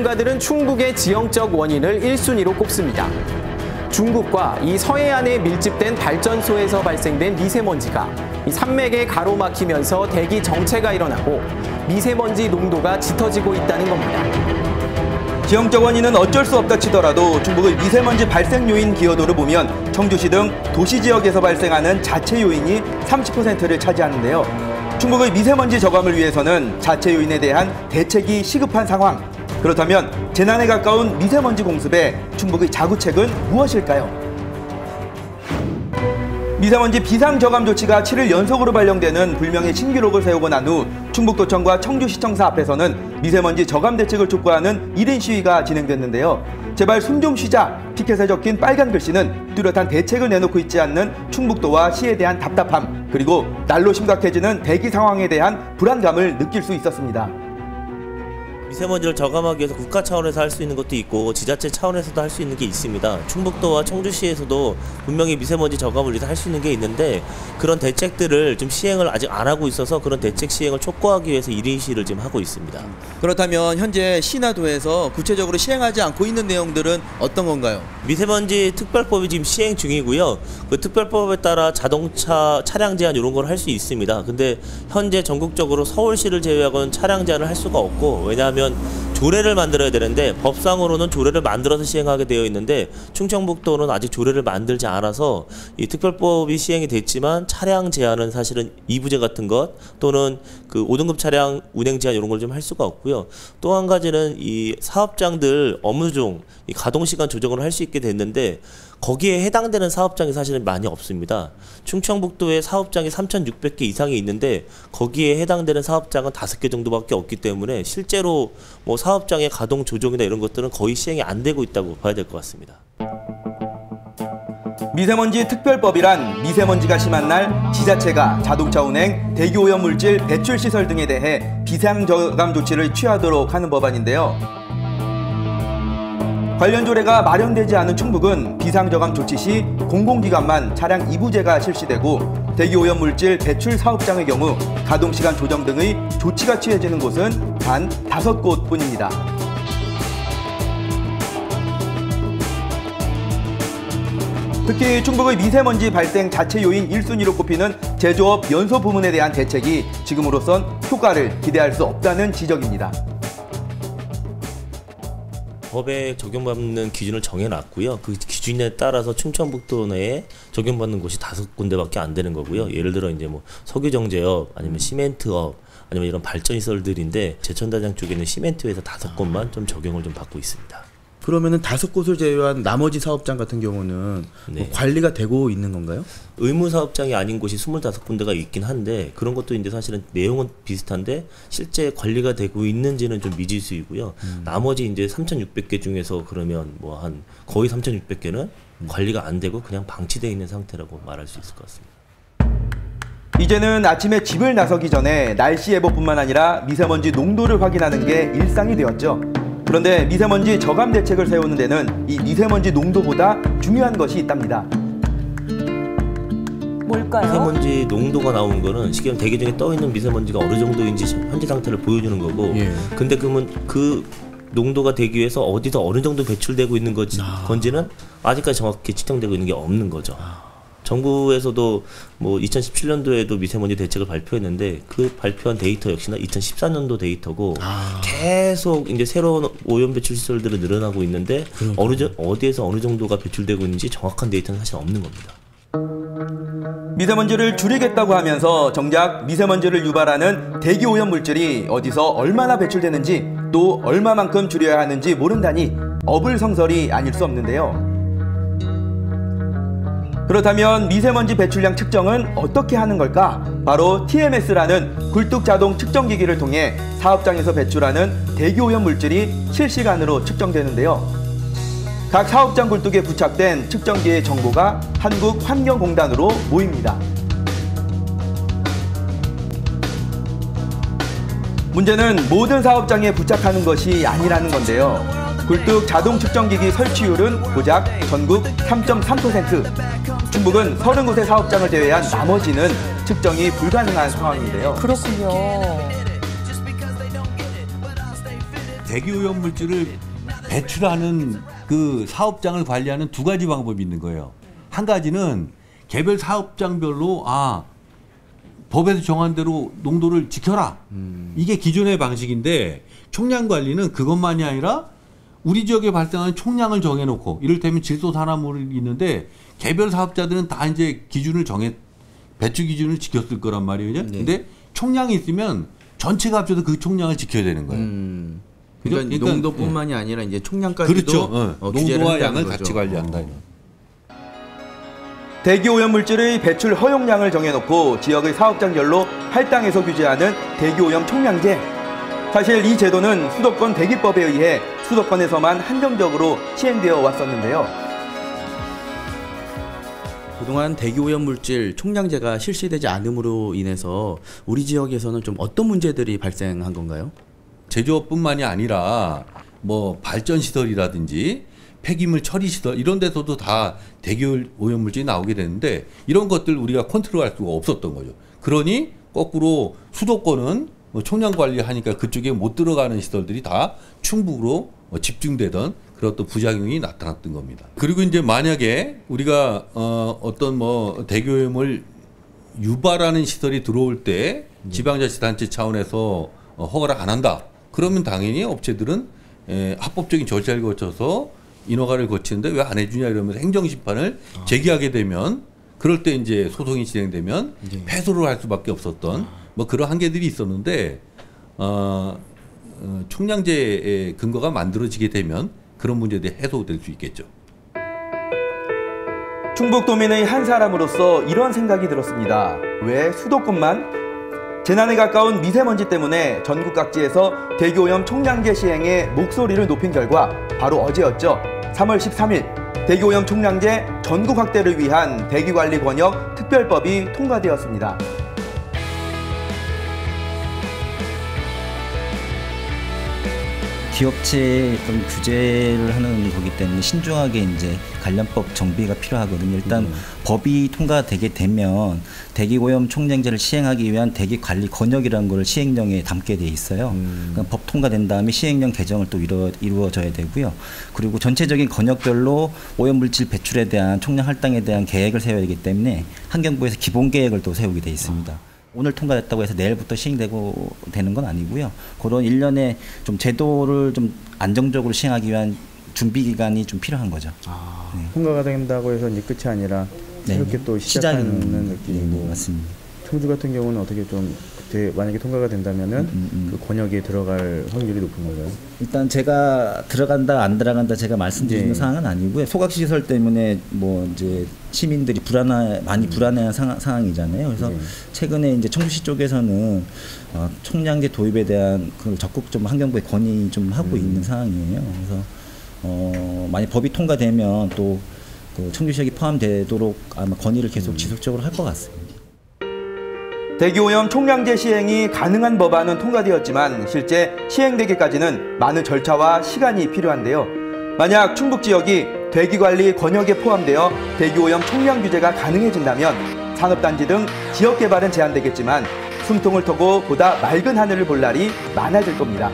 전문가들은 충북의 지형적 원인을 1순위로 꼽습니다. 중국과 이 서해안에 밀집된 발전소에서 발생된 미세먼지가 이 산맥에 가로막히면서 대기 정체가 일어나고 미세먼지 농도가 짙어지고 있다는 겁니다. 지형적 원인은 어쩔 수 없다 치더라도 충북의 미세먼지 발생 요인 기여도를 보면 청주시 등 도시 지역에서 발생하는 자체 요인이 30%를 차지하는데요. 충북의 미세먼지 저감을 위해서는 자체 요인에 대한 대책이 시급한 상황. 그렇다면 재난에 가까운 미세먼지 공습에 충북의 자구책은 무엇일까요? 미세먼지 비상저감 조치가 7일 연속으로 발령되는 불명의 신기록을 세우고 난 후 충북도청과 청주시청사 앞에서는 미세먼지 저감 대책을 촉구하는 1인 시위가 진행됐는데요. 제발 숨 좀 쉬자, 피켓에 적힌 빨간 글씨는 뚜렷한 대책을 내놓고 있지 않는 충북도와 시에 대한 답답함, 그리고 날로 심각해지는 대기 상황에 대한 불안감을 느낄 수 있었습니다. 미세먼지를 저감하기 위해서 국가 차원에서 할 수 있는 것도 있고 지자체 차원에서도 할 수 있는 게 있습니다. 충북도와 청주시에서도 분명히 미세먼지 저감을 위해서 할 수 있는 게 있는데 그런 대책들을 좀 시행을 아직 안 하고 있어서 그런 대책 시행을 촉구하기 위해서 1인 시위를 지금 하고 있습니다. 그렇다면 현재 시나 도에서 구체적으로 시행하지 않고 있는 내용들은 어떤 건가요? 미세먼지 특별법이 지금 시행 중이고요. 그 특별법에 따라 자동차 차량 제한 이런 걸 할 수 있습니다. 근데 현재 전국적으로 서울시를 제외하고는 차량 제한을 할 수가 없고, 왜냐하면 조례를 만들어야 되는데 법상으로는 조례를 만들어서 시행하게 되어 있는데 충청북도는 아직 조례를 만들지 않아서 이 특별법이 시행이 됐지만 차량 제한은 사실은 이부제 같은 것 또는 그 5등급 차량 운행 제한 이런 걸 좀 할 수가 없고요. 또 한 가지는 이 사업장들 업무 중 이 가동 시간 조정을 할 수 있게 됐는데 거기에 해당되는 사업장이 사실은 많이 없습니다. 충청북도에 사업장이 3,600개 이상이 있는데 거기에 해당되는 사업장은 5개 정도밖에 없기 때문에 실제로 뭐 사업장의 가동 조정이나 이런 것들은 거의 시행이 안 되고 있다고 봐야 될 것 같습니다. 미세먼지 특별법이란 미세먼지가 심한 날 지자체가 자동차 운행, 대기오염 물질 배출 시설 등에 대해 비상저감 조치를 취하도록 하는 법안인데요. 관련 조례가 마련되지 않은 충북은 비상저감 조치 시 공공기관만 차량 이부제가 실시되고 대기오염 물질 배출 사업장의 경우 가동시간 조정 등의 조치가 취해지는 곳은 단 5곳 뿐입니다. 특히 충북의 미세먼지 발생 자체 요인 1순위로 꼽히는 제조업 연소 부문에 대한 대책이 지금으로선 효과를 기대할 수 없다는 지적입니다. 법에 적용받는 기준을 정해놨고요. 그 기준에 따라서 충청북도 내에 적용받는 곳이 5군데밖에 안 되는 거고요. 예를 들어 이제 뭐 석유정제업, 아니면 시멘트업, 아니면 이런 발전시설들인데 제천다장 쪽에 있는 시멘트회사 5곳만 좀 적용을 좀 받고 있습니다. 그러면은 5곳을 제외한 나머지 사업장 같은 경우는 네. 뭐 관리가 되고 있는 건가요? 의무 사업장이 아닌 곳이 25군데가 있긴 한데 그런 것도 이제 사실은 내용은 비슷한데 실제 관리가 되고 있는지는 좀 미지수이고요. 나머지 이제 3,600개 중에서 그러면 뭐 한 거의 3,600개는 관리가 안 되고 그냥 방치되어 있는 상태라고 말할 수 있을 것 같습니다. 이제는 아침에 집을 나서기 전에 날씨 예보뿐만 아니라 미세먼지 농도를 확인하는 게 일상이 되었죠. 그런데 미세먼지 저감 대책을 세우는 데는 이 미세먼지 농도보다 중요한 것이 있답니다. 뭘까요? 미세먼지 농도가 나온 거는 지금 대기 중에 떠 있는 미세먼지가 어느 정도인지 현재 상태를 보여주는 거고, 근데 그러면 그 농도가 되기 위해서 어디서 어느 정도 배출되고 있는 건지는 아직까지 정확히 측정되고 있는 게 없는 거죠. 정부에서도 뭐 2017년도에도 미세먼지 대책을 발표했는데 그 발표한 데이터 역시나 2014년도 데이터고 계속 이제 새로운 오염 배출 시설들은 늘어나고 있는데 어디에서 어느 정도가 배출되고 있는지 정확한 데이터는 사실 없는 겁니다. 미세먼지를 줄이겠다고 하면서 정작 미세먼지를 유발하는 대기오염 물질이 어디서 얼마나 배출되는지 또 얼마만큼 줄여야 하는지 모른다니 어불성설이 아닐 수 없는데요. 그렇다면 미세먼지 배출량 측정은 어떻게 하는 걸까? 바로 TMS라는 굴뚝자동 측정기기를 통해 사업장에서 배출하는 대기오염 물질이 실시간으로 측정되는데요. 각 사업장 굴뚝에 부착된 측정기의 정보가 한국환경공단으로 모입니다. 문제는 모든 사업장에 부착하는 것이 아니라는 건데요. 굴뚝 자동 측정기기 설치율은 고작 전국 3.3%. 충북은 30곳의 사업장을 제외한 나머지는 측정이 불가능한 상황인데요. 그렇군요. 대기오염 물질을 배출하는 그 사업장을 관리하는 두 가지 방법이 있는 거예요. 한 가지는 개별 사업장별로 법에서 정한 대로 농도를 지켜라. 이게 기존의 방식인데 총량 관리는 그것만이 아니라 우리 지역에 발생하는 총량을 정해놓고 이를테면 질소 산화물이 있는데 개별 사업자들은 다 이제 기준을 배출 기준을 지켰을 거란 말이에요. 네. 근데 총량이 있으면 전체가 합쳐서 그 총량을 지켜야 되는 거예요. 그러니까 농도뿐만이 아니라 이제 총량까지도 그렇죠. 규제를 농도와 한다는 양을 거죠. 같이 관리한다. 대기오염 물질의 배출 허용량을 정해놓고 지역의 사업장별로 할당해서 규제하는 대기오염 총량제. 사실 이 제도는 수도권 대기법에 의해 수도권에서만 한정적으로 시행되어 왔었는데요. 그동안 대기오염 물질 총량제가 실시되지 않음으로 인해서 우리 지역에서는 좀 어떤 문제들이 발생한 건가요? 제조업뿐만이 아니라 뭐 발전 시설이라든지 폐기물 처리 시설 이런 데서도 다 대기오염 물질이 나오게 되는데 이런 것들 우리가 컨트롤할 수가 없었던 거죠. 그러니 거꾸로 수도권은 총량 관리하니까 그쪽에 못 들어가는 시설들이 다 충북으로 집중되던 그런 또 부작용이 나타났던 겁니다. 그리고 이제 만약에 우리가 어떤 뭐 대기오염을 유발하는 시설이 들어올 때 지방자치단체 차원에서 허가를 안 한다. 그러면 당연히 업체들은 합법적인 절차를 거쳐서 인허가를 거치는데 왜 안 해주냐 이러면서 행정심판을 제기하게 되면 그럴 때 이제 소송이 진행되면 패소를 할 수밖에 없었던 뭐 그런 한계들이 있었는데 총량제의 근거가 만들어지게 되면 그런 문제들이 해소될 수 있겠죠. 충북도민의 한 사람으로서 이런 생각이 들었습니다. 왜 수도권만? 재난에 가까운 미세먼지 때문에 전국 각지에서 대기오염 총량제 시행에 목소리를 높인 결과 바로 어제였죠. 3월 13일 대기오염 총량제 전국 확대를 위한 대기관리 권역 특별법이 통과되었습니다. 기업체의 어떤 규제를 하는 거기 때문에 신중하게 이제 관련법 정비가 필요하거든요. 일단 법이 통과되게 되면 대기오염 총량제를 시행하기 위한 대기관리 권역이라는 걸 시행령에 담게 돼 있어요. 그러니까 법 통과된 다음에 시행령 개정을 또 이루어져야 되고요. 그리고 전체적인 권역별로 오염물질 배출에 대한 총량 할당에 대한 계획을 세워야 되기 때문에 환경부에서 기본 계획을 또 세우게 돼 있습니다. 오늘 통과됐다고 해서 내일부터 시행되고 되는 건 아니고요. 그런 일련의 좀 제도를 좀 안정적으로 시행하기 위한 준비 기간이 좀 필요한 거죠. 네. 통과가 된다고 해서 이제 끝이 아니라 이렇게 또 시작하는 느낌이고. 네, 맞습니다. 청주 같은 경우는 어떻게 좀 그때 만약에 통과가 된다면은 그 권역에 들어갈 확률이 높은 건가요? 일단 제가 들어간다 안 들어간다 제가 말씀드리는 네. 사항은 아니고요. 소각 시설 때문에 뭐 이제 시민들이 많이 불안해한 상황이잖아요. 그래서 최근에 이제 청주시 쪽에서는 총량제 도입에 대한 그 적극 좀 환경부에 건의 좀 하고 있는 상황이에요. 그래서 만약 법이 통과되면 또 그 청주시역이 포함되도록 아마 건의를 계속 지속적으로 할 것 같습니다. 대기오염 총량제 시행이 가능한 법안은 통과되었지만 실제 시행되기까지는 많은 절차와 시간이 필요한데요. 만약 충북 지역이 대기관리 권역에 포함되어 대기오염 총량 규제가 가능해진다면 산업단지 등 지역 개발은 제한되겠지만 숨통을 터고 보다 맑은 하늘을 볼 날이 많아질 겁니다.